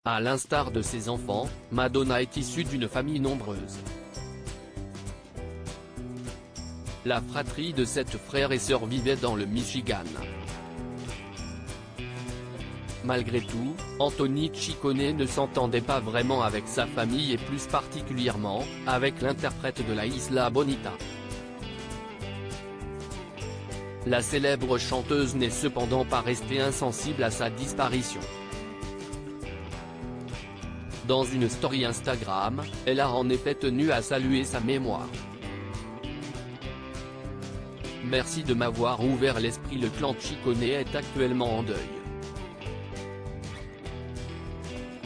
À l'instar de ses enfants, Madonna est issue d'une famille nombreuse. La fratrie de 7 frères et sœurs vivait dans le Michigan. Malgré tout, Anthony Ciccone ne s'entendait pas vraiment avec sa famille et plus particulièrement, avec l'interprète de La Isla Bonita. La célèbre chanteuse n'est cependant pas restée insensible à sa disparition. Dans une story Instagram, elle a en effet tenu à saluer sa mémoire. Merci de m'avoir ouvert l'esprit. Le clan Ciccone est actuellement en deuil.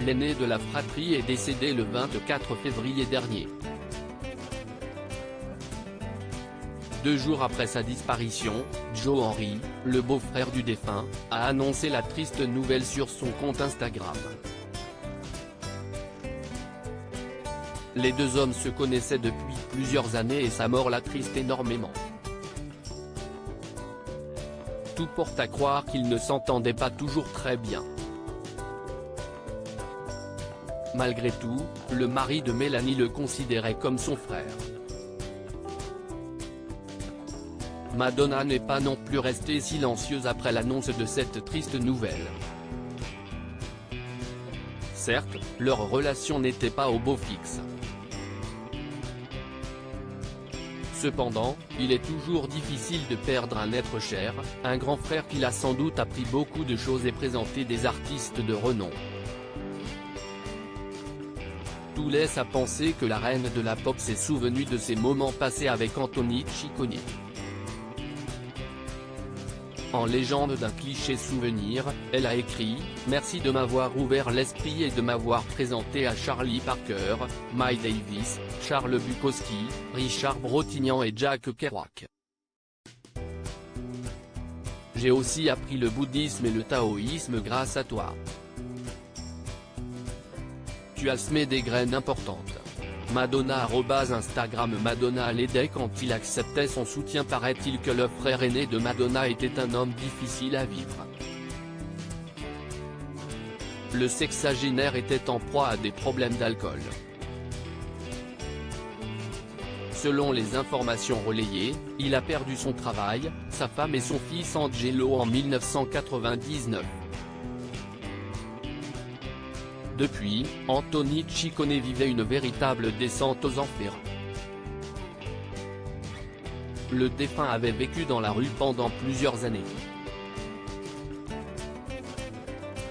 L'aîné de la fratrie est décédé le 24 février dernier. 2 jours après sa disparition, Joe Henry, le beau-frère du défunt, a annoncé la triste nouvelle sur son compte Instagram. Les 2 hommes se connaissaient depuis plusieurs années et sa mort l'attriste énormément. Tout porte à croire qu'ils ne s'entendaient pas toujours très bien. Malgré tout, le mari de Mélanie le considérait comme son frère. Madonna n'est pas non plus restée silencieuse après l'annonce de cette triste nouvelle. Certes, leur relation n'était pas au beau fixe. Cependant, il est toujours difficile de perdre un être cher, un grand frère qui a sans doute appris beaucoup de choses et présenté des artistes de renom. Tout laisse à penser que la reine de la pop s'est souvenue de ses moments passés avec Anthony Ciccone. En légende d'un cliché souvenir, elle a écrit « Merci de m'avoir ouvert l'esprit et de m'avoir présenté à Charlie Parker, Miles Davis, Charles Bukowski, Richard Brotignan et Jack Kerouac. J'ai aussi appris le bouddhisme et le taoïsme grâce à toi. Tu as semé des graines importantes. » Madonna @Instagram. Madonna l'aidait quand il acceptait son soutien. Paraît-il que le frère aîné de Madonna était un homme difficile à vivre. Le sexagénaire était en proie à des problèmes d'alcool. Selon les informations relayées, il a perdu son travail, sa femme et son fils Angelo en 1999. Depuis, Anthony Ciccone vivait une véritable descente aux enfers. Le défunt avait vécu dans la rue pendant plusieurs années.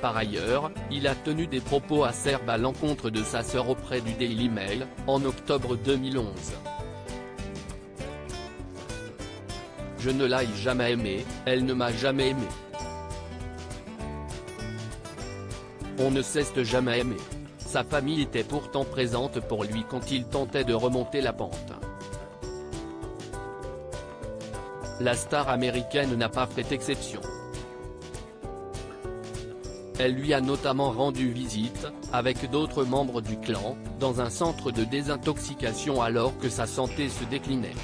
Par ailleurs, il a tenu des propos acerbes à l'encontre de sa sœur auprès du Daily Mail, en octobre 2011. Je ne l'ai jamais aimée, elle ne m'a jamais aimé. On ne cesse de jamais aimer. Sa famille était pourtant présente pour lui quand il tentait de remonter la pente. La star américaine n'a pas fait exception. Elle lui a notamment rendu visite, avec d'autres membres du clan, dans un centre de désintoxication alors que sa santé se déclinait.